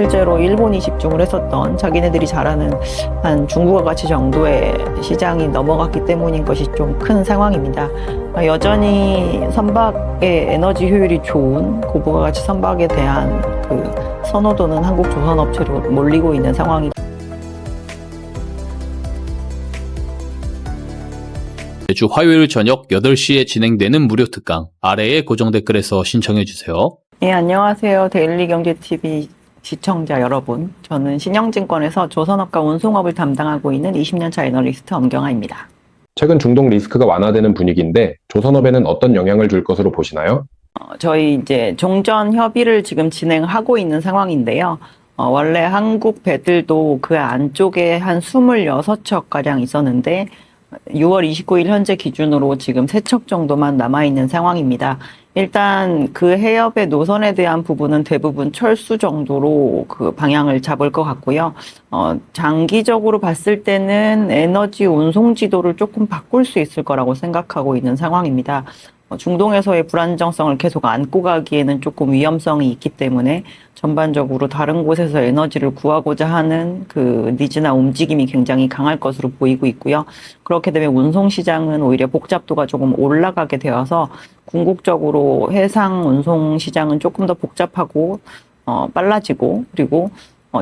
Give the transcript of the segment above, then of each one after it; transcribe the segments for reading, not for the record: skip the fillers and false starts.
실제로 일본이 집중을 했었던 자기네들이 잘하는 한 중국과 같이 정도의 시장이 넘어갔기 때문인 것이 좀 큰 상황입니다. 여전히 선박의 에너지 효율이 좋은 고부가 가치 선박에 대한 그 선호도는 한국 조선업체로 몰리고 있는 상황입니다. 매주 화요일 저녁 8시에 진행되는 무료 특강 아래의 고정 댓글에서 신청해주세요. 예, 안녕하세요. 데일리경제TV 시청자 여러분. 저는 신영증권에서 조선업과 운송업을 담당하고 있는 20년차 애널리스트 엄경아입니다. 최근 중동 리스크가 완화되는 분위기인데 조선업에는 어떤 영향을 줄 것으로 보시나요? 저희 이제 종전 협의를 지금 진행하고 있는 상황인데요. 원래 한국 배들도 그 안쪽에 한 26척가량 있었는데 6월 29일 현재 기준으로 지금 3척 정도만 남아있는 상황입니다. 일단 그 해협의 노선에 대한 부분은 대부분 철수 정도로 그 방향을 잡을 것 같고요. 장기적으로 봤을 때는 에너지 운송 지도를 조금 바꿀 수 있을 거라고 생각하고 있는 상황입니다. 중동에서의 불안정성을 계속 안고 가기에는 조금 위험성이 있기 때문에 전반적으로 다른 곳에서 에너지를 구하고자 하는 그 니즈나 움직임이 굉장히 강할 것으로 보이고 있고요. 그렇게 되면 운송시장은 오히려 복잡도가 조금 올라가게 되어서 궁극적으로 해상 운송시장은 조금 더 복잡하고 빨라지고 그리고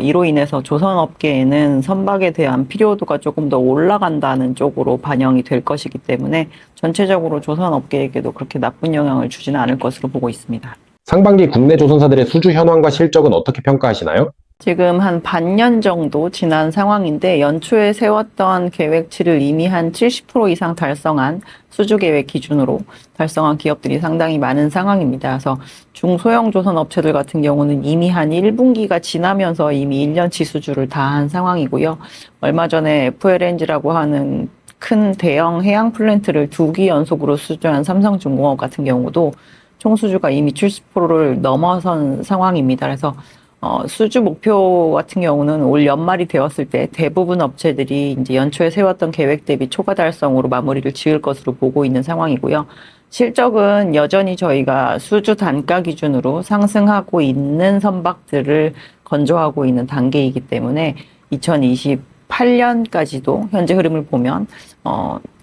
이로 인해서 조선업계에는 선박에 대한 필요도가 조금 더 올라간다는 쪽으로 반영이 될 것이기 때문에 전체적으로 조선업계에게도 그렇게 나쁜 영향을 주지는 않을 것으로 보고 있습니다. 상반기 국내 조선사들의 수주 현황과 실적은 어떻게 평가하시나요? 지금 한 반년 정도 지난 상황인데 연초에 세웠던 계획치를 이미 한 70% 이상 달성한 수주 계획 기준으로 달성한 기업들이 상당히 많은 상황입니다. 그래서 중소형 조선 업체들 같은 경우는 이미 한 1분기가 지나면서 이미 1년치 수주를 다 한 상황이고요. 얼마 전에 FLNG라고 하는 큰 대형 해양 플랜트를 2기 연속으로 수주한 삼성중공업 같은 경우도 총 수주가 이미 70%를 넘어선 상황입니다. 그래서 수주 목표 같은 경우는 올 연말이 되었을 때 대부분 업체들이 이제 연초에 세웠던 계획 대비 초과 달성으로 마무리를 지을 것으로 보고 있는 상황이고요. 실적은 여전히 저희가 수주 단가 기준으로 상승하고 있는 선박들을 건조하고 있는 단계이기 때문에 2028년까지도 현재 흐름을 보면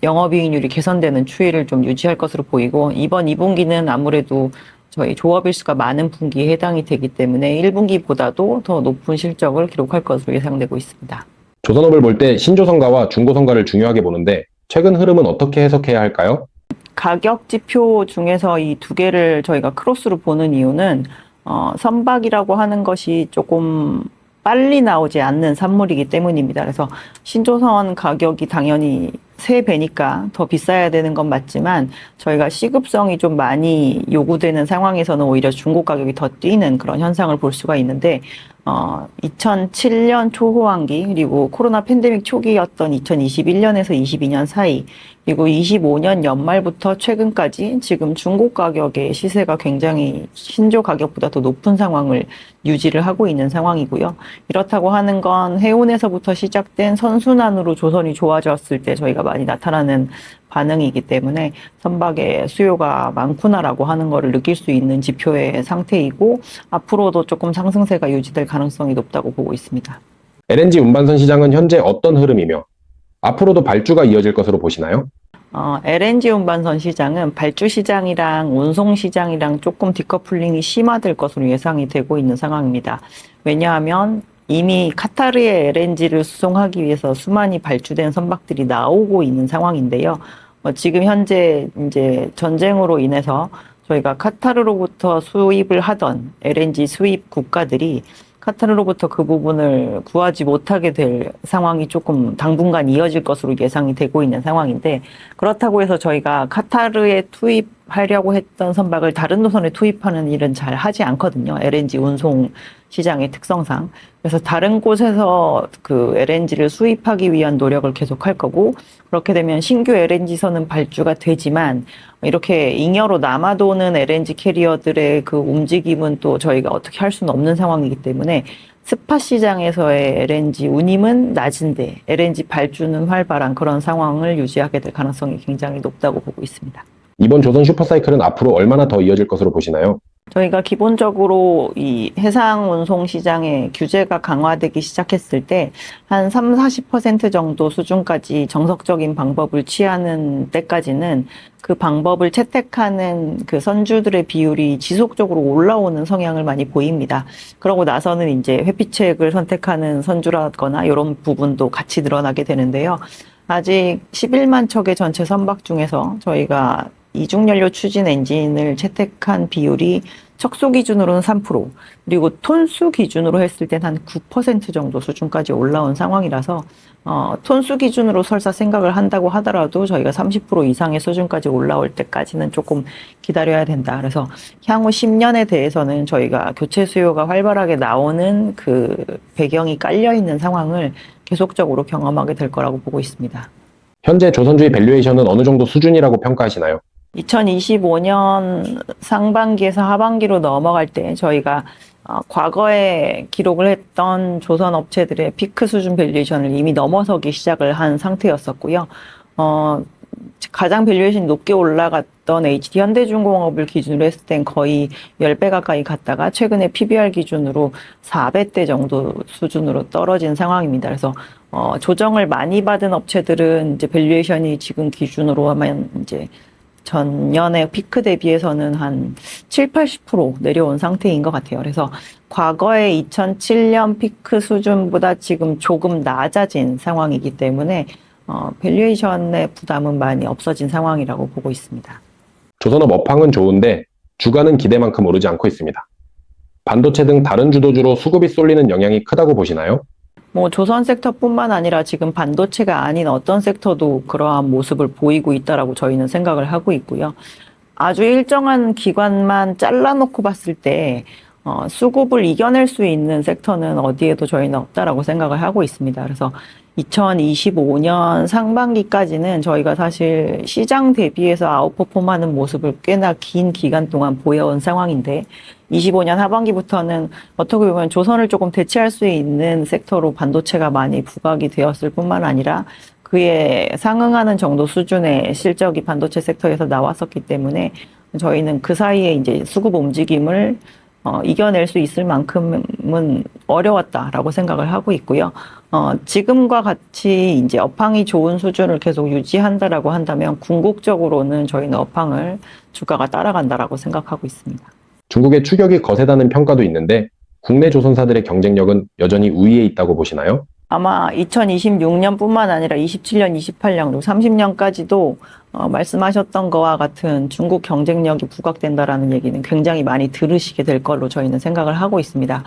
영업이익률이 개선되는 추이를 좀 유지할 것으로 보이고 이번 2분기는 아무래도 저희 조업일수가 많은 분기에 해당이 되기 때문에 1분기보다도 더 높은 실적을 기록할 것으로 예상되고 있습니다. 조선업을 볼 때 신조선가와 중고선가를 중요하게 보는데 최근 흐름은 어떻게 해석해야 할까요? 가격 지표 중에서 이 두 개를 저희가 크로스로 보는 이유는 선박이라고 하는 것이 조금 빨리 나오지 않는 산물이기 때문입니다. 그래서 신조선 가격이 당연히 3배니까 더 비싸야 되는 건 맞지만 저희가 시급성이 좀 많이 요구되는 상황에서는 오히려 중고 가격이 더 뛰는 그런 현상을 볼 수가 있는데 2007년 초호황기 그리고 코로나 팬데믹 초기였던 2021년에서 22년 사이 그리고 25년 연말부터 최근까지 지금 중고 가격의 시세가 굉장히 신조 가격보다 더 높은 상황을 유지를 하고 있는 상황이고요. 이렇다고 하는 건 해운에서부터 시작된 선순환으로 조선이 좋아졌을 때 저희가 많이 나타나는 반응이기 때문에 선박의 수요가 많구나라고 하는 거를 느낄 수 있는 지표의 상태이고 앞으로도 조금 상승세가 유지될 가능성이 높다고 보고 있습니다. LNG 운반선 시장은 현재 어떤 흐름이며 앞으로도 발주가 이어질 것으로 보시나요? LNG 운반선 시장은 발주 시장이랑 운송 시장이랑 조금 디커플링이 심화될 것으로 예상이 되고 있는 상황입니다. 왜냐하면 이미 카타르의 LNG를 수송하기 위해서 수많이 발주된 선박들이 나오고 있는 상황인데요. 지금 현재 이제 전쟁으로 인해서 저희가 카타르로부터 수입을 하던 LNG 수입 국가들이 카타르로부터 그 부분을 구하지 못하게 될 상황이 조금 당분간 이어질 것으로 예상이 되고 있는 상황인데 그렇다고 해서 저희가 카타르에 투입하려고 했던 선박을 다른 노선에 투입하는 일은 잘 하지 않거든요. LNG 운송 시장의 특성상. 그래서 다른 곳에서 그 LNG를 수입하기 위한 노력을 계속할 거고 그렇게 되면 신규 LNG선은 발주가 되지만 이렇게 잉여로 남아도는 LNG 캐리어들의 그 움직임은 또 저희가 어떻게 할 수는 없는 상황이기 때문에 스팟 시장에서의 LNG 운임은 낮은데 LNG 발주는 활발한 그런 상황을 유지하게 될 가능성이 굉장히 높다고 보고 있습니다. 이번 조선 슈퍼사이클은 앞으로 얼마나 더 이어질 것으로 보시나요? 저희가 기본적으로 이 해상 운송 시장의 규제가 강화되기 시작했을 때 한 3, 40% 정도 수준까지 정석적인 방법을 취하는 때까지는 그 방법을 채택하는 그 선주들의 비율이 지속적으로 올라오는 성향을 많이 보입니다. 그러고 나서는 이제 회피책을 선택하는 선주라거나 이런 부분도 같이 늘어나게 되는데요. 아직 11만 척의 전체 선박 중에서 저희가 이중연료 추진 엔진을 채택한 비율이 척수 기준으로는 3%, 그리고 톤수 기준으로 했을 땐 한 9% 정도 수준까지 올라온 상황이라서, 톤수 기준으로 설사 생각을 한다고 하더라도 저희가 30% 이상의 수준까지 올라올 때까지는 조금 기다려야 된다. 그래서 향후 10년에 대해서는 저희가 교체 수요가 활발하게 나오는 그 배경이 깔려 있는 상황을 계속적으로 경험하게 될 거라고 보고 있습니다. 현재 조선주의 밸류에이션은 어느 정도 수준이라고 평가하시나요? 2025년 상반기에서 하반기로 넘어갈 때 저희가 과거에 기록을 했던 조선 업체들의 피크 수준 밸류에이션을 이미 넘어서기 시작을 한 상태였었고요. 가장 밸류에이션이 높게 올라갔던 HD 현대중공업을 기준으로 했을 땐 거의 10배 가까이 갔다가 최근에 PBR 기준으로 4배대 정도 수준으로 떨어진 상황입니다. 그래서 조정을 많이 받은 업체들은 이제 밸류에이션이 지금 기준으로 하면 이제 전년의 피크 대비해서는 한 7, 80% 내려온 상태인 것 같아요. 그래서 과거의 2007년 피크 수준보다 지금 조금 낮아진 상황이기 때문에 밸류에이션의 부담은 많이 없어진 상황이라고 보고 있습니다. 조선업 업황은 좋은데 주가는 기대만큼 오르지 않고 있습니다. 반도체 등 다른 주도주로 수급이 쏠리는 영향이 크다고 보시나요? 조선 섹터뿐만 아니라 지금 반도체가 아닌 어떤 섹터도 그러한 모습을 보이고 있다라고 저희는 생각을 하고 있고요. 아주 일정한 기관만 잘라놓고 봤을 때 수급을 이겨낼 수 있는 섹터는 어디에도 저희는 없다라고 생각을 하고 있습니다. 그래서 2025년 상반기까지는 저희가 사실 시장 대비해서 아웃퍼폼하는 모습을 꽤나 긴 기간 동안 보여온 상황인데 25년 하반기부터는 어떻게 보면 조선을 조금 대체할 수 있는 섹터로 반도체가 많이 부각이 되었을 뿐만 아니라 그에 상응하는 정도 수준의 실적이 반도체 섹터에서 나왔었기 때문에 저희는 그 사이에 이제 수급 움직임을 이겨낼 수 있을 만큼은 어려웠다라고 생각을 하고 있고요. 지금과 같이 이제 업황이 좋은 수준을 계속 유지한다라고 한다면 궁극적으로는 저희는 업황을 주가가 따라간다라고 생각하고 있습니다. 중국의 추격이 거세다는 평가도 있는데 국내 조선사들의 경쟁력은 여전히 우위에 있다고 보시나요? 아마 2026년뿐만 아니라 27년, 28년, 그리고 30년까지도 말씀하셨던 거와 같은 중국 경쟁력이 부각된다라는 얘기는 굉장히 많이 들으시게 될 걸로 저희는 생각을 하고 있습니다.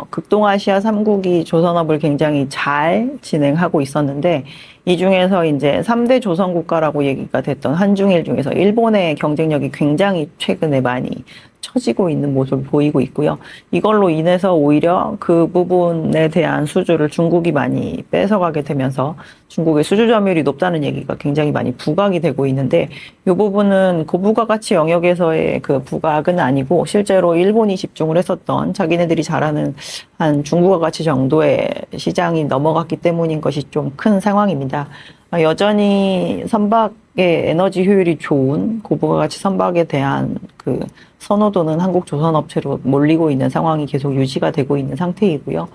극동아시아 3국이 조선업을 굉장히 잘 진행하고 있었는데 이 중에서 이제 3대 조선 국가라고 얘기가 됐던 한중일 중에서 일본의 경쟁력이 굉장히 최근에 많이 처지고 있는 모습을 보이고 있고요. 이걸로 인해서 오히려 그 부분에 대한 수주를 중국이 많이 뺏어가게 되면서 중국의 수주 점유율이 높다는 얘기가 굉장히 많이 부각이 되고 있는데 이 부분은 고부가가치 영역에서의 그 부각은 아니고 실제로 일본이 집중을 했었던 자기네들이 잘하는 한 중국과 가치 정도의 시장이 넘어갔기 때문인 것이 좀 큰 상황입니다. 여전히 선박의 에너지 효율이 좋은 고부가가치 선박에 대한 그 선호도는 한국 조선업체로 몰리고 있는 상황이 계속 유지가 되고 있는 상태이고요.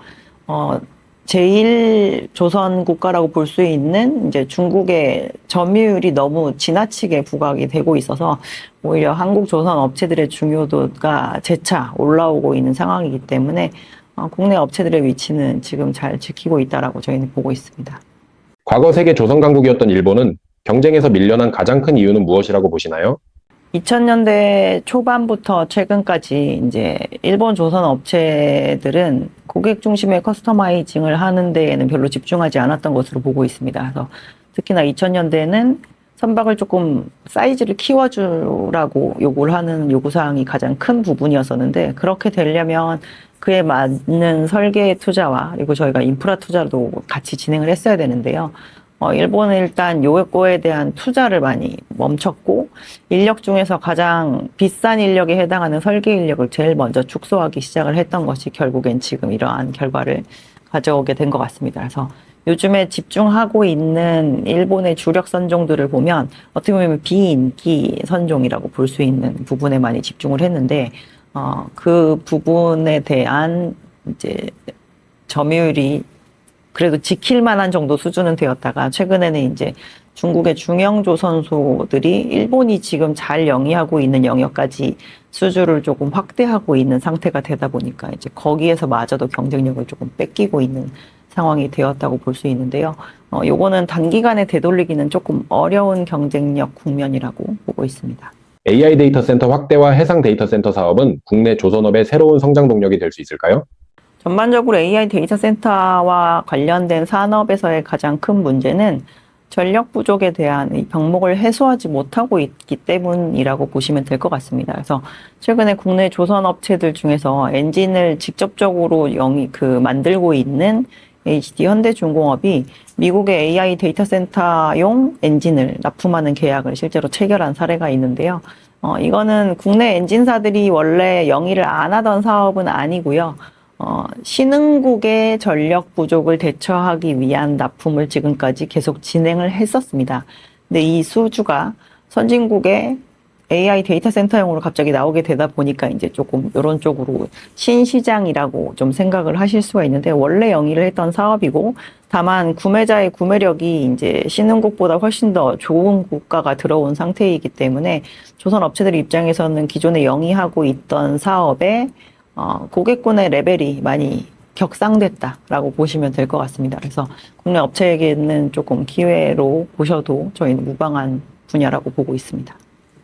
제일 조선 국가라고 볼 수 있는 이제 중국의 점유율이 너무 지나치게 부각이 되고 있어서 오히려 한국 조선 업체들의 중요도가 재차 올라오고 있는 상황이기 때문에 국내 업체들의 위치는 지금 잘 지키고 있다라고 저희는 보고 있습니다. 과거 세계 조선 강국이었던 일본은 경쟁에서 밀려난 가장 큰 이유는 무엇이라고 보시나요? 2000년대 초반부터 최근까지 이제 일본 조선 업체들은 고객 중심의 커스터마이징을 하는 데에는 별로 집중하지 않았던 것으로 보고 있습니다. 그래서 특히나 2000년대에는 선박을 조금 사이즈를 키워주라고 요구를 하는 요구사항이 가장 큰 부분이었었는데 그렇게 되려면 그에 맞는 설계 투자와 그리고 저희가 인프라 투자도 같이 진행을 했어야 되는데요. 일본은 일단 요거에 대한 투자를 많이 멈췄고 인력 중에서 가장 비싼 인력에 해당하는 설계 인력을 제일 먼저 축소하기 시작을 했던 것이 결국엔 지금 이러한 결과를 가져오게 된 것 같습니다. 그래서 요즘에 집중하고 있는 일본의 주력 선종들을 보면 어떻게 보면 비인기 선종이라고 볼 수 있는 부분에 많이 집중을 했는데 그 부분에 대한 이제 점유율이 그래도 지킬 만한 정도 수준은 되었다가 최근에는 이제 중국의 중형조 선수들이 일본이 지금 잘 영위하고 있는 영역까지 수주를 조금 확대하고 있는 상태가 되다 보니까 이제 거기에서 마저도 경쟁력을 조금 뺏기고 있는 상황이 되었다고 볼 수 있는데요. 요거는 단기간에 되돌리기는 조금 어려운 경쟁력 국면이라고 보고 있습니다. AI 데이터 센터 확대와 해상 데이터 센터 사업은 국내 조선업의 새로운 성장 동력이 될 수 있을까요? 전반적으로 AI 데이터 센터와 관련된 산업에서의 가장 큰 문제는 전력 부족에 대한 이 병목을 해소하지 못하고 있기 때문이라고 보시면 될 것 같습니다. 그래서 최근에 국내 조선 업체들 중에서 엔진을 직접적으로 만들고 있는 HD 현대중공업이 미국의 AI 데이터 센터용 엔진을 납품하는 계약을 실제로 체결한 사례가 있는데요. 이거는 국내 엔진사들이 원래 영위를 안 하던 사업은 아니고요. 신흥국의 전력 부족을 대처하기 위한 납품을 지금까지 계속 진행을 했었습니다. 근데 이 수주가 선진국의 AI 데이터 센터용으로 갑자기 나오게 되다 보니까 이제 조금 이런 쪽으로 신시장이라고 좀 생각을 하실 수가 있는데 원래 영위를 했던 사업이고 다만 구매자의 구매력이 이제 신흥국보다 훨씬 더 좋은 국가가 들어온 상태이기 때문에 조선 업체들 입장에서는 기존에 영위하고 있던 사업에 고객군의 레벨이 많이 격상됐다라고 보시면 될 것 같습니다. 그래서 국내 업체에게는 조금 기회로 보셔도 저희는 무방한 분야라고 보고 있습니다.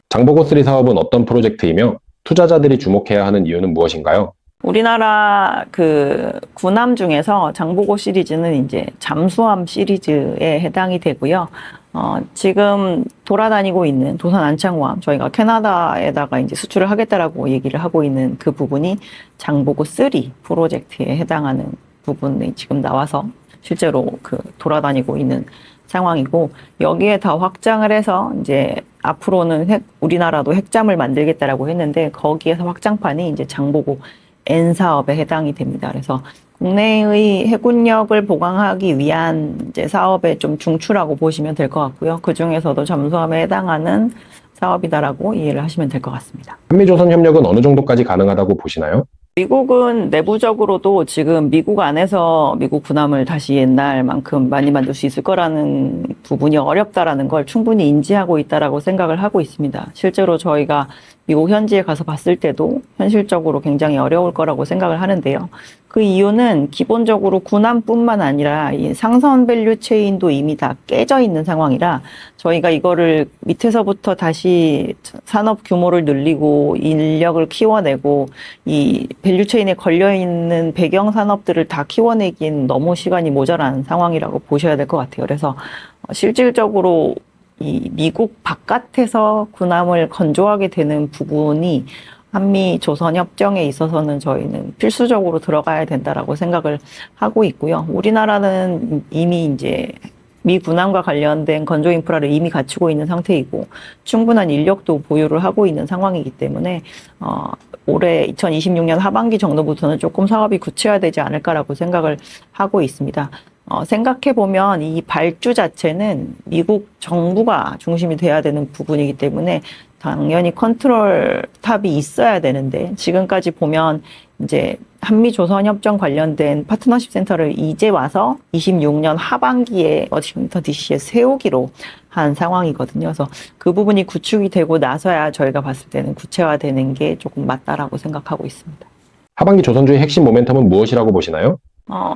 장보고3 사업은 어떤 프로젝트이며 투자자들이 주목해야 하는 이유는 무엇인가요? 우리나라 군함 중에서 장보고 시리즈는 이제 잠수함 시리즈에 해당이 되고요. 지금 돌아다니고 있는 도산 안창호함, 저희가 캐나다에다가 이제 수출을 하겠다라고 얘기를 하고 있는 그 부분이 장보고 3 프로젝트에 해당하는 부분이 지금 나와서 실제로 돌아다니고 있는 상황이고 여기에 더 확장을 해서 이제 앞으로는 우리나라도 핵잠을 만들겠다라고 했는데 거기에서 확장판이 이제 장보고 N 사업에 해당이 됩니다. 그래서 국내의 해군력을 보강하기 위한 이제 사업에 좀 중추라고 보시면 될 것 같고요. 그 중에서도 잠수함에 해당하는 사업이다라고 이해를 하시면 될 것 같습니다. 한미조선 협력은 어느 정도까지 가능하다고 보시나요? 미국은 내부적으로도 지금 미국 안에서 미국 군함을 다시 옛날만큼 많이 만들 수 있을 거라는 부분이 어렵다라는 걸 충분히 인지하고 있다라고 생각을 하고 있습니다. 실제로 저희가 미국 현지에 가서 봤을 때도 현실적으로 굉장히 어려울 거라고 생각을 하는데요. 그 이유는 기본적으로 군함뿐만 아니라 이 상선 밸류 체인도 이미 다 깨져 있는 상황이라 저희가 이거를 밑에서부터 다시 산업 규모를 늘리고 인력을 키워내고 이 밸류 체인에 걸려 있는 배경 산업들을 다 키워내긴 너무 시간이 모자란 상황이라고 보셔야 될 것 같아요. 그래서 실질적으로 이 미국 바깥에서 군함을 건조하게 되는 부분이 한미 조선 협정에 있어서는 저희는 필수적으로 들어가야 된다라고 생각을 하고 있고요. 우리나라는 이미 이제 미 군함과 관련된 건조 인프라를 이미 갖추고 있는 상태이고 충분한 인력도 보유를 하고 있는 상황이기 때문에 올해 2026년 하반기 정도부터는 조금 사업이 구체화되지 않을까라고 생각을 하고 있습니다. 생각해보면 이 발주 자체는 미국 정부가 중심이 돼야 되는 부분이기 때문에 당연히 컨트롤 탑이 있어야 되는데 지금까지 보면 이제 한미조선협정 관련된 파트너십 센터를 이제 와서 26년 하반기에 워싱턴 DC에 세우기로 한 상황이거든요. 그래서 그 부분이 구축이 되고 나서야 저희가 봤을 때는 구체화되는 게 조금 맞다라고 생각하고 있습니다. 하반기 조선주의 핵심 모멘텀은 무엇이라고 보시나요?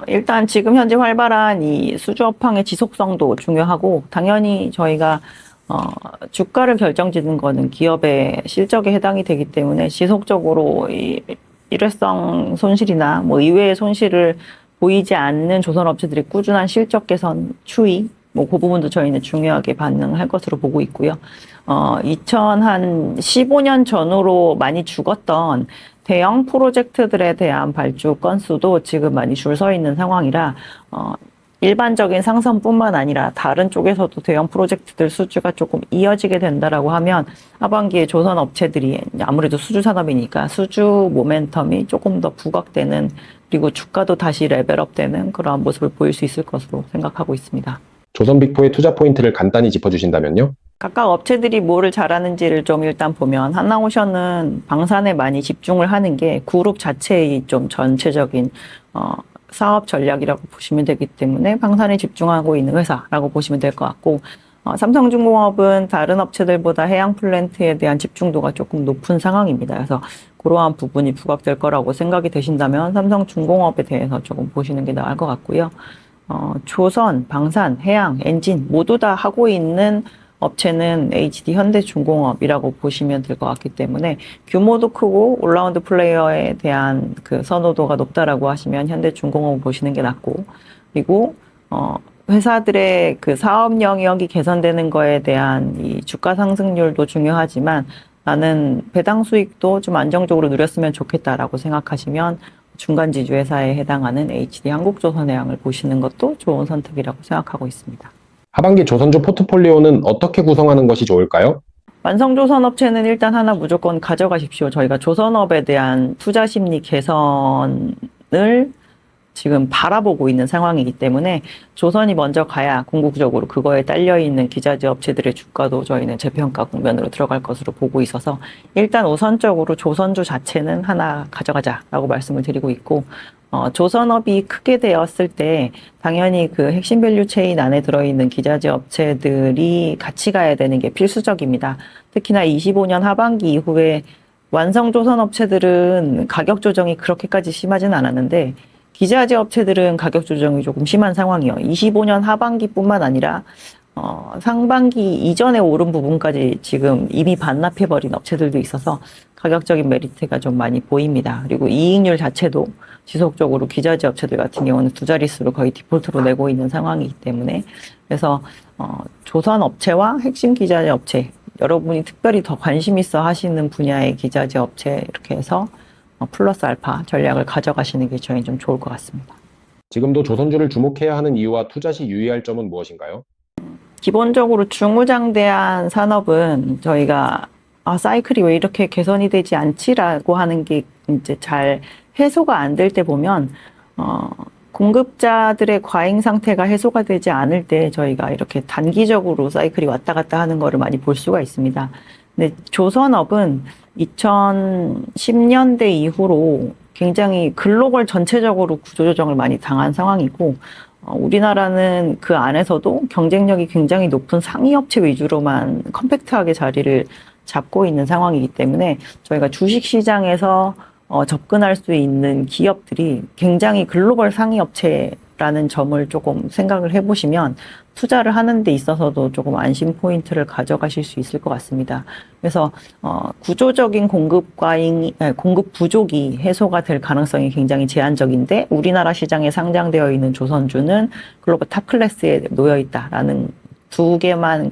일단 지금 현재 활발한 이 수주업황의 지속성도 중요하고 당연히 저희가 주가를 결정짓는 거는 기업의 실적에 해당이 되기 때문에 지속적으로 이 일회성 손실이나 뭐 이외의 손실을 보이지 않는 조선업체들이 꾸준한 실적 개선 추이, 그 부분도 저희는 중요하게 반응할 것으로 보고 있고요. 2015년 전후로 많이 죽었던 대형 프로젝트들에 대한 발주 건수도 지금 많이 줄 서 있는 상황이라 일반적인 상선뿐만 아니라 다른 쪽에서도 대형 프로젝트들 수주가 조금 이어지게 된다라고 하면 하반기에 조선 업체들이 아무래도 수주 산업이니까 수주 모멘텀이 조금 더 부각되는 그리고 주가도 다시 레벨업되는 그러한 모습을 보일 수 있을 것으로 생각하고 있습니다. 조선빅포의 투자 포인트를 간단히 짚어주신다면요? 각각 업체들이 뭐를 잘하는지를 좀 일단 보면, 한나오션은 방산에 많이 집중을 하는 게 그룹 자체의 좀 전체적인 사업 전략이라고 보시면 되기 때문에 방산에 집중하고 있는 회사라고 보시면 될 것 같고, 삼성중공업은 다른 업체들보다 해양 플랜트에 대한 집중도가 조금 높은 상황입니다. 그래서 그러한 부분이 부각될 거라고 생각이 되신다면 삼성중공업에 대해서 조금 보시는 게 나을 것 같고요. 조선, 방산, 해양, 엔진 모두 다 하고 있는 업체는 HD 현대중공업이라고 보시면 될 것 같기 때문에 규모도 크고 올라운드 플레이어에 대한 그 선호도가 높다라고 하시면 현대중공업을 보시는 게 낫고, 그리고 회사들의 그 사업 영역이 개선되는 거에 대한 이 주가 상승률도 중요하지만 나는 배당 수익도 좀 안정적으로 누렸으면 좋겠다라고 생각하시면 중간 지주 회사에 해당하는 HD 한국조선해양을 보시는 것도 좋은 선택이라고 생각하고 있습니다. 하반기 조선주 포트폴리오는 어떻게 구성하는 것이 좋을까요? 완성조선업체는 일단 하나 무조건 가져가십시오. 저희가 조선업에 대한 투자 심리 개선을 지금 바라보고 있는 상황이기 때문에 조선이 먼저 가야 궁극적으로 그거에 딸려있는 기자재 업체들의 주가도 저희는 재평가 국면으로 들어갈 것으로 보고 있어서 일단 우선적으로 조선주 자체는 하나 가져가자라고 말씀을 드리고 있고, 조선업이 크게 되었을 때 당연히 그 핵심 밸류 체인 안에 들어있는 기자재 업체들이 같이 가야 되는 게 필수적입니다. 특히나 25년 하반기 이후에 완성 조선 업체들은 가격 조정이 그렇게까지 심하진 않았는데 기자재 업체들은 가격 조정이 조금 심한 상황이요. 25년 하반기뿐만 아니라 상반기 이전에 오른 부분까지 지금 이미 반납해버린 업체들도 있어서 가격적인 메리트가 좀 많이 보입니다. 그리고 이익률 자체도 지속적으로 기자재 업체들 같은 경우는 두 자릿수를 거의 디폴트로 내고 있는 상황이기 때문에, 그래서 조선 업체와 핵심 기자재 업체, 여러분이 특별히 더 관심 있어 하시는 분야의 기자재 업체 이렇게 해서 플러스 알파 전략을 가져가시는 게 저희 좀 좋을 것 같습니다. 지금도 조선주를 주목해야 하는 이유와 투자 시 유의할 점은 무엇인가요? 기본적으로 중우장대한 산업은 저희가 사이클이 왜 이렇게 개선이 되지 않지라고 하는 게 이제 잘 해소가 안 될 때 보면 공급자들의 과잉 상태가 해소가 되지 않을 때 저희가 이렇게 단기적으로 사이클이 왔다 갔다 하는 거를 많이 볼 수가 있습니다. 근데 조선업은 2010년대 이후로 굉장히 글로벌 전체적으로 구조조정을 많이 당한 상황이고, 우리나라는 그 안에서도 경쟁력이 굉장히 높은 상위 업체 위주로만 컴팩트하게 자리를 잡고 있는 상황이기 때문에 저희가 주식시장에서 접근할 수 있는 기업들이 굉장히 글로벌 상위 업체라는 점을 조금 생각을 해보시면 투자를 하는 데 있어서도 조금 안심 포인트를 가져가실 수 있을 것 같습니다. 그래서 구조적인 공급 부족이 해소가 될 가능성이 굉장히 제한적인데 우리나라 시장에 상장되어 있는 조선주는 글로벌 탑 클래스에 놓여 있다라는 두 개만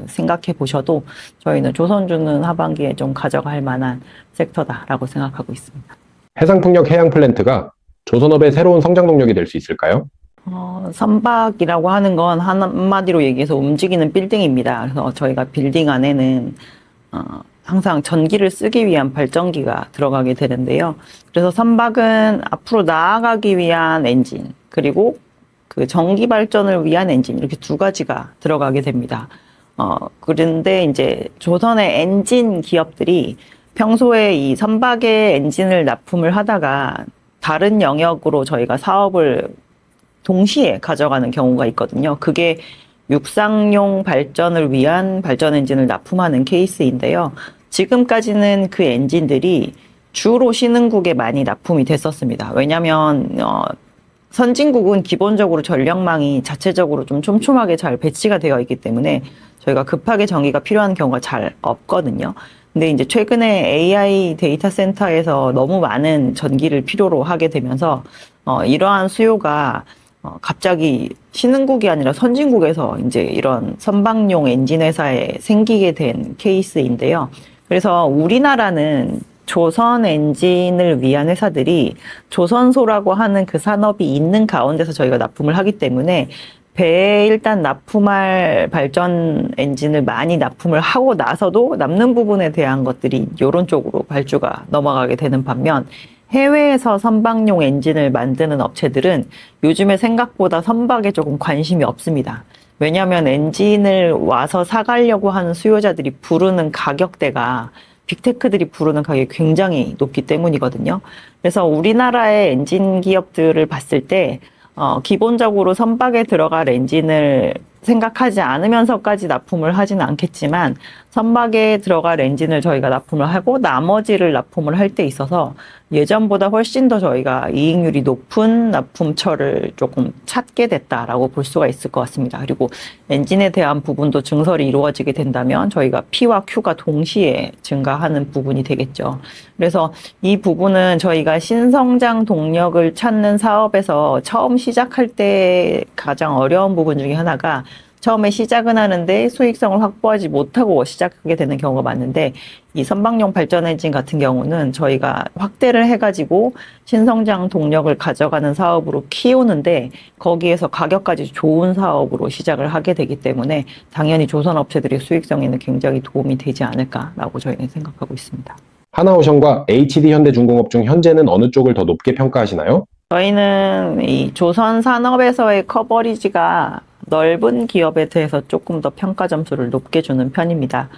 생각해 보셔도 저희는 조선주는 하반기에 좀 가져갈 만한 섹터다라고 생각하고 있습니다. 해상풍력 해양 플랜트가 조선업의 새로운 성장 동력이 될 수 있을까요? 선박이라고 하는 건 한마디로 얘기해서 움직이는 빌딩입니다. 그래서 저희가 빌딩 안에는 항상 전기를 쓰기 위한 발전기가 들어가게 되는데요. 그래서 선박은 앞으로 나아가기 위한 엔진, 그리고 그 전기 발전을 위한 엔진, 이렇게 두 가지가 들어가게 됩니다. 그런데 이제 조선의 엔진 기업들이 평소에 이 선박의 엔진을 납품을 하다가 다른 영역으로 저희가 사업을 동시에 가져가는 경우가 있거든요. 그게 육상용 발전을 위한 발전 엔진을 납품하는 케이스인데요. 지금까지는 그 엔진들이 주로 신흥국에 많이 납품이 됐었습니다. 왜냐하면 선진국은 기본적으로 전력망이 자체적으로 좀 촘촘하게 잘 배치가 되어 있기 때문에 저희가 급하게 전기가 필요한 경우가 잘 없거든요. 근데 이제 최근에 AI 데이터 센터에서 너무 많은 전기를 필요로 하게 되면서 이러한 수요가 갑자기 신흥국이 아니라 선진국에서 이제 이런 선박용 엔진 회사에 생기게 된 케이스인데요. 그래서 우리나라는 조선 엔진을 위한 회사들이 조선소라고 하는 그 산업이 있는 가운데서 저희가 납품을 하기 때문에 배에 일단 납품할 발전 엔진을 많이 납품을 하고 나서도 남는 부분에 대한 것들이 이런 쪽으로 발주가 넘어가게 되는 반면, 해외에서 선박용 엔진을 만드는 업체들은 요즘에 생각보다 선박에 조금 관심이 없습니다. 왜냐하면 엔진을 와서 사가려고 하는 수요자들이 부르는 가격대가 빅테크들이 부르는 가격이 굉장히 높기 때문이거든요. 그래서 우리나라의 엔진 기업들을 봤을 때 기본적으로 선박에 들어갈 엔진을 생각하지 않으면서까지 납품을 하지는 않겠지만 선박에 들어갈 엔진을 저희가 납품을 하고 나머지를 납품을 할 때 있어서 예전보다 훨씬 더 저희가 이익률이 높은 납품처를 조금 찾게 됐다라고 볼 수가 있을 것 같습니다. 그리고 엔진에 대한 부분도 증설이 이루어지게 된다면 저희가 P와 Q가 동시에 증가하는 부분이 되겠죠. 그래서 이 부분은 저희가 신성장 동력을 찾는 사업에서 처음 시작할 때 가장 어려운 부분 중에 하나가 처음에 시작은 하는데 수익성을 확보하지 못하고 시작하게 되는 경우가 많은데 이 선박용 발전 엔진 같은 경우는 저희가 확대를 해가지고 신성장 동력을 가져가는 사업으로 키우는데 거기에서 가격까지 좋은 사업으로 시작을 하게 되기 때문에 당연히 조선업체들의 수익성에는 굉장히 도움이 되지 않을까라고 저희는 생각하고 있습니다. 하나오션과 HD현대중공업 중 현재는 어느 쪽을 더 높게 평가하시나요? 저희는 이 조선 산업에서의 커버리지가 넓은 기업에 대해서 조금 더 평가 점수를 높게 주는 편입니다.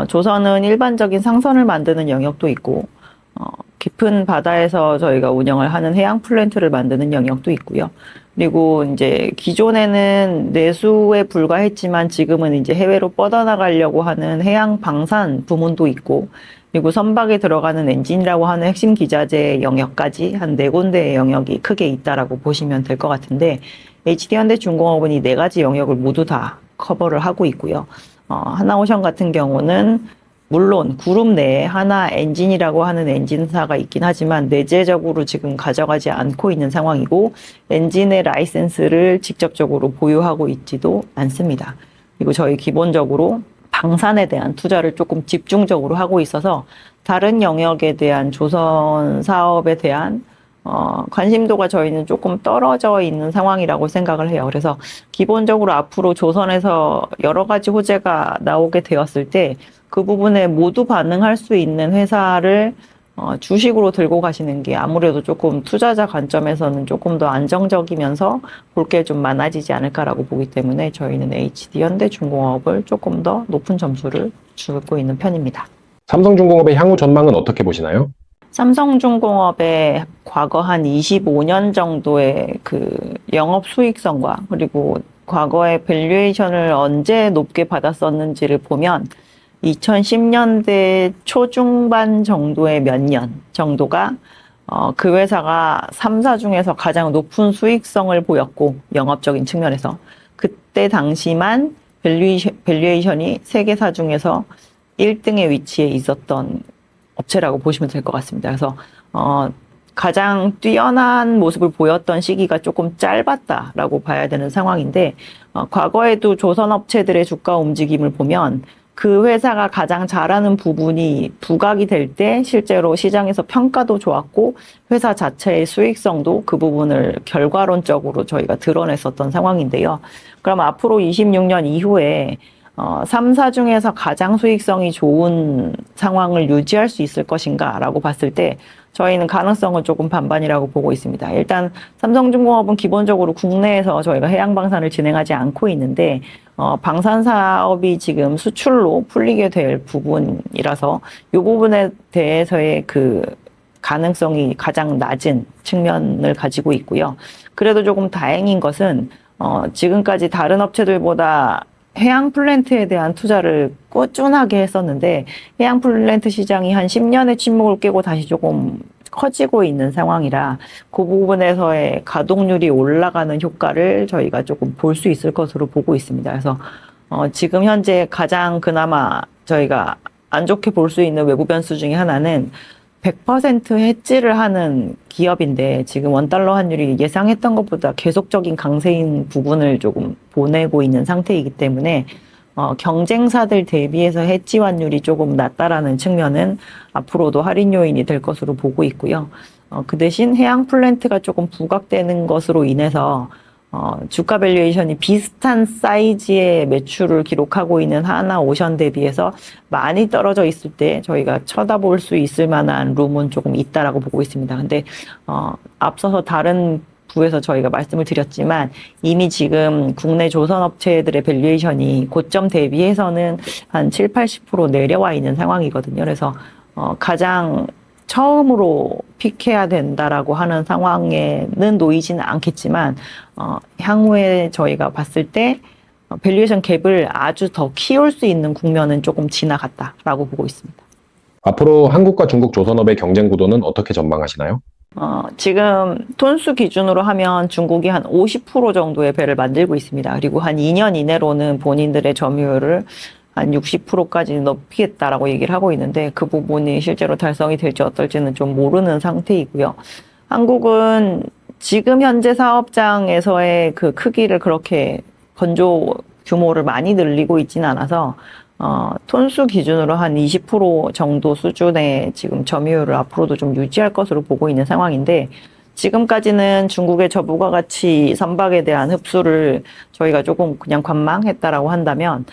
조선은 일반적인 상선을 만드는 영역도 있고, 깊은 바다에서 저희가 운영을 하는 해양 플랜트를 만드는 영역도 있고요. 그리고 이제 기존에는 내수에 불과했지만 지금은 이제 해외로 뻗어나가려고 하는 해양 방산 부문도 있고, 그리고 선박에 들어가는 엔진이라고 하는 핵심 기자재 영역까지 한 4군데의 영역이 크게 있다라고 보시면 될 것 같은데 HD현대중공업은 이 4가지 영역을 모두 다 커버를 하고 있고요. 하나오션 같은 경우는 물론 그룹 내에 하나 엔진이라고 하는 엔진사가 있긴 하지만 내재적으로 지금 가져가지 않고 있는 상황이고 엔진의 라이센스를 직접적으로 보유하고 있지도 않습니다. 그리고 저희 기본적으로 방산에 대한 투자를 조금 집중적으로 하고 있어서 다른 영역에 대한 조선 사업에 대한 관심도가 저희는 조금 떨어져 있는 상황이라고 생각을 해요. 그래서 기본적으로 앞으로 조선에서 여러 가지 호재가 나오게 되었을 때 그 부분에 모두 반응할 수 있는 회사를 주식으로 들고 가시는 게 아무래도 조금 투자자 관점에서는 조금 더 안정적이면서 볼 게 좀 많아지지 않을까라고 보기 때문에 저희는 HD현대중공업을 조금 더 높은 점수를 주고 있는 편입니다. 삼성중공업의 향후 전망은 어떻게 보시나요? 삼성중공업의 과거 한 25년 정도의 그 영업 수익성과 그리고 과거의 밸류에이션을 언제 높게 받았었는지를 보면 2010년대 초중반 정도의 몇 년 정도가 그 회사가 3사 중에서 가장 높은 수익성을 보였고 영업적인 측면에서 그때 당시만 밸류에이션이 세계사 중에서 1등의 위치에 있었던 업체라고 보시면 될 것 같습니다. 그래서 가장 뛰어난 모습을 보였던 시기가 조금 짧았다라고 봐야 되는 상황인데 과거에도 조선업체들의 주가 움직임을 보면 그 회사가 가장 잘하는 부분이 부각이 될 때 실제로 시장에서 평가도 좋았고 회사 자체의 수익성도 그 부분을 결과론적으로 저희가 드러냈었던 상황인데요. 그럼 앞으로 26년 이후에 3사 중에서 가장 수익성이 좋은 상황을 유지할 수 있을 것인가 라고 봤을 때 저희는 가능성은 조금 반반이라고 보고 있습니다. 일단 삼성중공업은 기본적으로 국내에서 저희가 해양방산을 진행하지 않고 있는데 방산 사업이 지금 수출로 풀리게 될 부분이라서 이 부분에 대해서의 그 가능성이 가장 낮은 측면을 가지고 있고요. 그래도 조금 다행인 것은 지금까지 다른 업체들보다 해양 플랜트에 대한 투자를 꾸준하게 했었는데 해양 플랜트 시장이 한 10년의 침묵을 깨고 다시 조금 커지고 있는 상황이라 그 부분에서의 가동률이 올라가는 효과를 저희가 조금 볼 수 있을 것으로 보고 있습니다. 그래서 지금 현재 가장 그나마 저희가 안 좋게 볼 수 있는 외부 변수 중에 하나는 100% 해지를 하는 기업인데 지금 원달러 환율이 예상했던 것보다 계속적인 강세인 부분을 조금 보내고 있는 상태이기 때문에 경쟁사들 대비해서 해지 환율이 조금 낮다라는 측면은 앞으로도 할인 요인이 될 것으로 보고 있고요. 그 대신 해양 플랜트가 조금 부각되는 것으로 인해서 주가 밸류에이션이 비슷한 사이즈의 매출을 기록하고 있는 하나오션 대비해서 많이 떨어져 있을 때 저희가 쳐다볼 수 있을 만한 룸은 조금 있다라고 보고 있습니다. 근데 앞서서 다른 부에서 저희가 말씀을 드렸지만 이미 지금 국내 조선업체들의 밸류에이션이 고점 대비해서는 한 7, 80% 내려와 있는 상황이거든요. 그래서 가장 처음으로 픽해야 된다라고 하는 상황에는 놓이지는 않겠지만 향후에 저희가 봤을 때 밸류에이션 갭을 아주 더 키울 수 있는 국면은 조금 지나갔다라고 보고 있습니다. 앞으로 한국과 중국 조선업의 경쟁 구도는 어떻게 전망하시나요? 지금 톤수 기준으로 하면 중국이 한 50% 정도의 배를 만들고 있습니다. 그리고 한 2년 이내로는 본인들의 점유율을 한 60%까지 높이겠다라고 얘기를 하고 있는데 그 부분이 실제로 달성이 될지 어떨지는 좀 모르는 상태이고요. 한국은 지금 현재 사업장에서의 그 크기를 그렇게 건조 규모를 많이 늘리고 있지는 않아서 톤수 기준으로 한 20% 정도 수준의 지금 점유율을 앞으로도 좀 유지할 것으로 보고 있는 상황인데 지금까지는 중국의 저부가 가치 선박에 대한 흡수를 저희가 조금 그냥 관망했다라고 한다면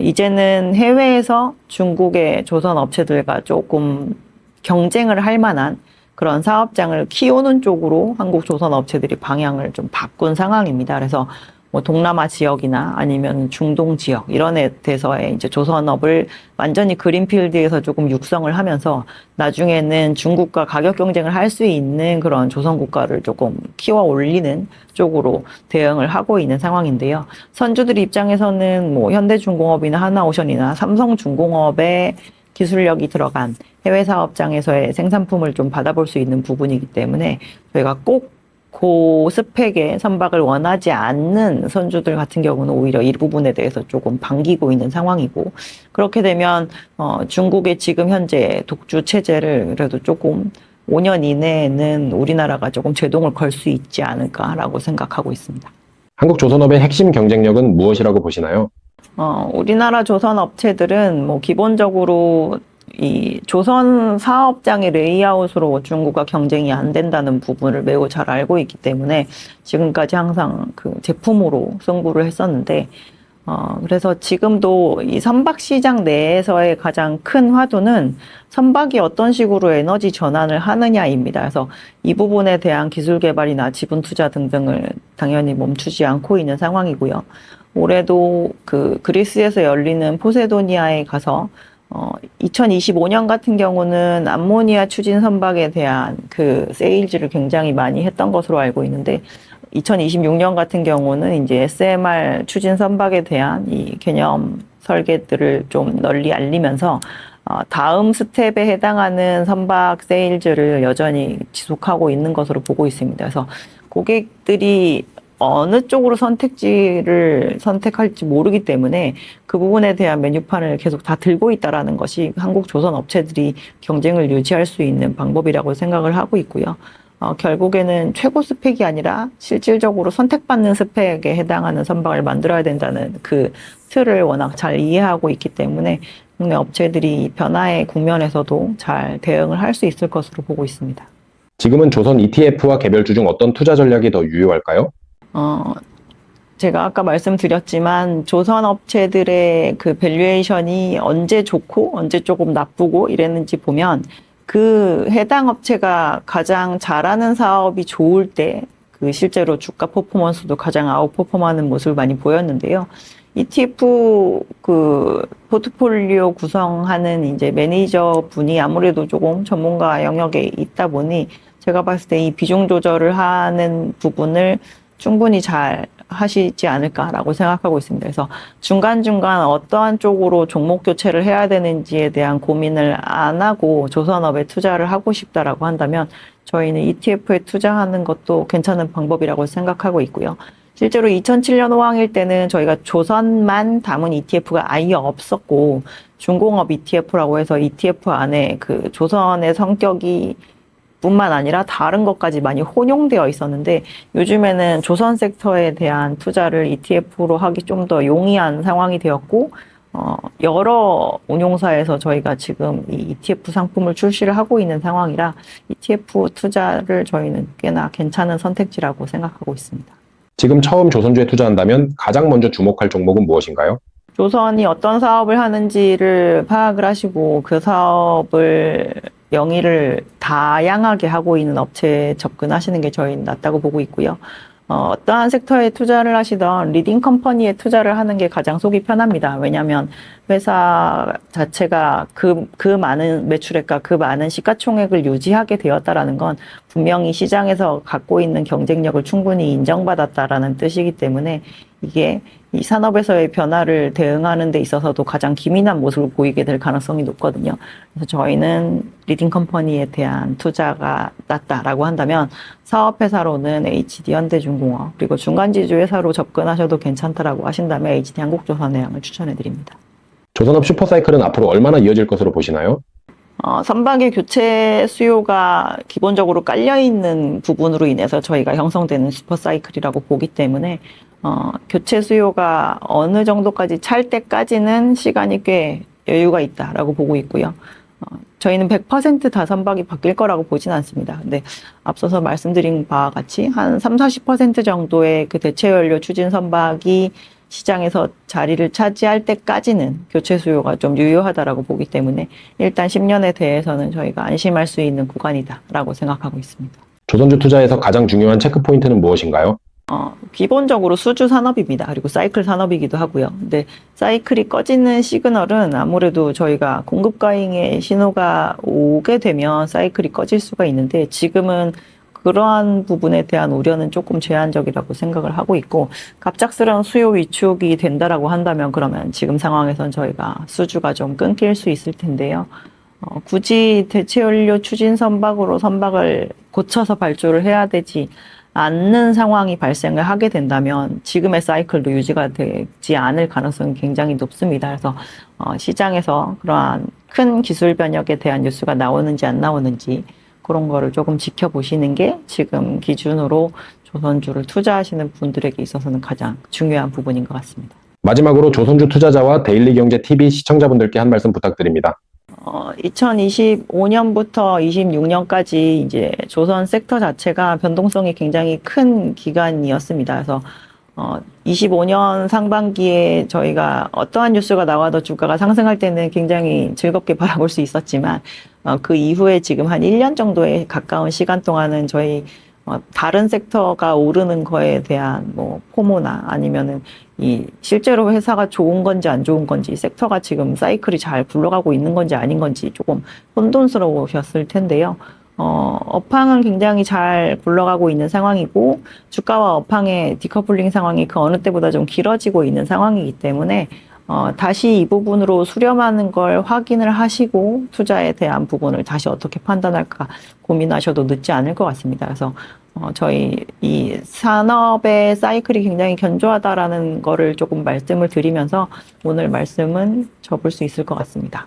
이제는 해외에서 중국의 조선 업체들과 조금 경쟁을 할 만한 그런 사업장을 키우는 쪽으로 한국 조선 업체들이 방향을 좀 바꾼 상황입니다. 그래서 뭐 동남아 지역이나 아니면 중동 지역 이런 데서의 이제 조선업을 완전히 그린필드에서 조금 육성을 하면서 나중에는 중국과 가격 경쟁을 할 수 있는 그런 조선 국가를 조금 키워 올리는 쪽으로 대응을 하고 있는 상황인데요. 선주들 입장에서는 뭐 현대중공업이나 하나오션이나 삼성중공업의 기술력이 들어간 해외 사업장에서의 생산품을 좀 받아볼 수 있는 부분이기 때문에 저희가 꼭 고스펙의 선박을 원하지 않는 선주들 같은 경우는 오히려 이 부분에 대해서 조금 반기고 있는 상황이고 그렇게 되면 중국의 지금 현재 독주 체제를 그래도 조금 5년 이내에는 우리나라가 조금 제동을 걸 수 있지 않을까라고 생각하고 있습니다. 한국 조선업의 핵심 경쟁력은 무엇이라고 보시나요? 우리나라 조선 업체들은 뭐 기본적으로 이 조선 사업장의 레이아웃으로 중국과 경쟁이 안 된다는 부분을 매우 잘 알고 있기 때문에 지금까지 항상 그 제품으로 승부를 했었는데 그래서 지금도 이 선박 시장 내에서의 가장 큰 화두는 선박이 어떤 식으로 에너지 전환을 하느냐입니다. 그래서 이 부분에 대한 기술 개발이나 지분 투자 등등을 당연히 멈추지 않고 있는 상황이고요. 올해도 그 그리스에서 열리는 포세도니아에 가서 2025년 같은 경우는 암모니아 추진 선박에 대한 그 세일즈를 굉장히 많이 했던 것으로 알고 있는데 2026년 같은 경우는 이제 SMR 추진 선박에 대한 이 개념 설계들을 좀 널리 알리면서 다음 스텝에 해당하는 선박 세일즈를 여전히 지속하고 있는 것으로 보고 있습니다. 그래서 고객들이 어느 쪽으로 선택지를 선택할지 모르기 때문에 그 부분에 대한 메뉴판을 계속 다 들고 있다라는 것이 한국 조선 업체들이 경쟁을 유지할 수 있는 방법이라고 생각을 하고 있고요. 결국에는 최고 스펙이 아니라 실질적으로 선택받는 스펙에 해당하는 선박을 만들어야 된다는 그 틀을 워낙 잘 이해하고 있기 때문에 국내 업체들이 변화의 국면에서도 잘 대응을 할 수 있을 것으로 보고 있습니다. 지금은 조선 ETF와 개별주 중 어떤 투자 전략이 더 유효할까요? 제가 아까 말씀드렸지만 조선 업체들의 그 밸류에이션이 언제 좋고 언제 조금 나쁘고 이랬는지 보면 그 해당 업체가 가장 잘하는 사업이 좋을 때 그 실제로 주가 퍼포먼스도 가장 아웃퍼폼하는 모습을 많이 보였는데요. ETF 그 포트폴리오 구성하는 이제 매니저 분이 아무래도 조금 전문가 영역에 있다 보니 제가 봤을 때 이 비중 조절을 하는 부분을 충분히 잘 하시지 않을까라고 생각하고 있습니다. 그래서 중간중간 어떠한 쪽으로 종목 교체를 해야 되는지에 대한 고민을 안 하고 조선업에 투자를 하고 싶다라고 한다면 저희는 ETF에 투자하는 것도 괜찮은 방법이라고 생각하고 있고요. 실제로 2007년 호황일 때는 저희가 조선만 담은 ETF가 아예 없었고 중공업 ETF라고 해서 ETF 안에 그 조선의 성격이 뿐만 아니라 다른 것까지 많이 혼용되어 있었는데 요즘에는 조선 섹터에 대한 투자를 ETF로 하기 좀 더 용이한 상황이 되었고 여러 운용사에서 저희가 지금 이 ETF 상품을 출시를 하고 있는 상황이라 ETF 투자를 저희는 꽤나 괜찮은 선택지라고 생각하고 있습니다. 지금 처음 조선주에 투자한다면 가장 먼저 주목할 종목은 무엇인가요? 조선이 어떤 사업을 하는지를 파악을 하시고 그 사업을 영위를 다양하게 하고 있는 업체에 접근하시는 게 저희는 낫다고 보고 있고요. 어떠한 섹터에 투자를 하시던 리딩 컴퍼니에 투자를 하는 게 가장 속이 편합니다. 왜냐하면 회사 자체가 그 많은 매출액과 그 많은 시가총액을 유지하게 되었다라는 건 분명히 시장에서 갖고 있는 경쟁력을 충분히 인정받았다라는 뜻이기 때문에 이게 이 산업에서의 변화를 대응하는 데 있어서도 가장 기민한 모습을 보이게 될 가능성이 높거든요. 그래서 저희는 리딩 컴퍼니에 대한 투자가 낫다라고 한다면 사업회사로는 HD 현대중공업 그리고 중간지주 회사로 접근하셔도 괜찮다라고 하신다면 HD 한국조선해양을 추천해드립니다. 조선업 슈퍼사이클은 앞으로 얼마나 이어질 것으로 보시나요? 선박의 교체 수요가 기본적으로 깔려있는 부분으로 인해서 저희가 형성되는 슈퍼사이클이라고 보기 때문에 교체 수요가 어느 정도까지 찰 때까지는 시간이 꽤 여유가 있다라고 보고 있고요. 저희는 100% 선박이 바뀔 거라고 보진 않습니다. 근데 앞서서 말씀드린 바와 같이 한 30-40% 정도의 그 대체연료 추진 선박이 시장에서 자리를 차지할 때까지는 교체 수요가 좀 유효하다라고 보기 때문에 일단 10년에 대해서는 저희가 안심할 수 있는 구간이다라고 생각하고 있습니다. 조선주 투자에서 가장 중요한 체크 포인트는 무엇인가요? 기본적으로 수주 산업입니다. 그리고 사이클 산업이기도 하고요. 근데 사이클이 꺼지는 시그널은 아무래도 저희가 공급 과잉의 신호가 오게 되면 사이클이 꺼질 수가 있는데 지금은 그러한 부분에 대한 우려는 조금 제한적이라고 생각을 하고 있고 갑작스러운 수요 위축이 된다라고 한다면 그러면 지금 상황에선 저희가 수주가 좀 끊길 수 있을 텐데요. 굳이 대체연료 추진 선박으로 선박을 고쳐서 발주를 해야 되지 않는 상황이 발생을 하게 된다면 지금의 사이클도 유지가 되지 않을 가능성이 굉장히 높습니다. 그래서 시장에서 그러한 큰 기술 변혁에 대한 뉴스가 나오는지 안 나오는지 그런 거를 조금 지켜보시는 게 지금 기준으로 조선주를 투자하시는 분들에게 있어서는 가장 중요한 부분인 것 같습니다. 마지막으로 조선주 투자자와 데일리경제TV 시청자분들께 한 말씀 부탁드립니다. 2025년부터 26년까지 이제 조선 섹터 자체가 변동성이 굉장히 큰 기간이었습니다. 그래서 25년 상반기에 저희가 어떠한 뉴스가 나와도 주가가 상승할 때는 굉장히 즐겁게 바라볼 수 있었지만 그 이후에 지금 한 1년 정도에 가까운 시간 동안은 저희 다른 섹터가 오르는 거에 대한 뭐 포모나 아니면은 이 실제로 회사가 좋은 건지 안 좋은 건지 섹터가 지금 사이클이 잘 굴러가고 있는 건지 아닌 건지 조금 혼돈스러우셨을 텐데요. 업황은 굉장히 잘 굴러가고 있는 상황이고 주가와 업황의 디커플링 상황이 그 어느 때보다 좀 길어지고 있는 상황이기 때문에 다시 이 부분으로 수렴하는 걸 확인을 하시고 투자에 대한 부분을 다시 어떻게 판단할까 고민하셔도 늦지 않을 것 같습니다. 그래서 저희 이 산업의 사이클이 굉장히 견조하다라는 거를 조금 말씀을 드리면서 오늘 말씀은 접을 수 있을 것 같습니다.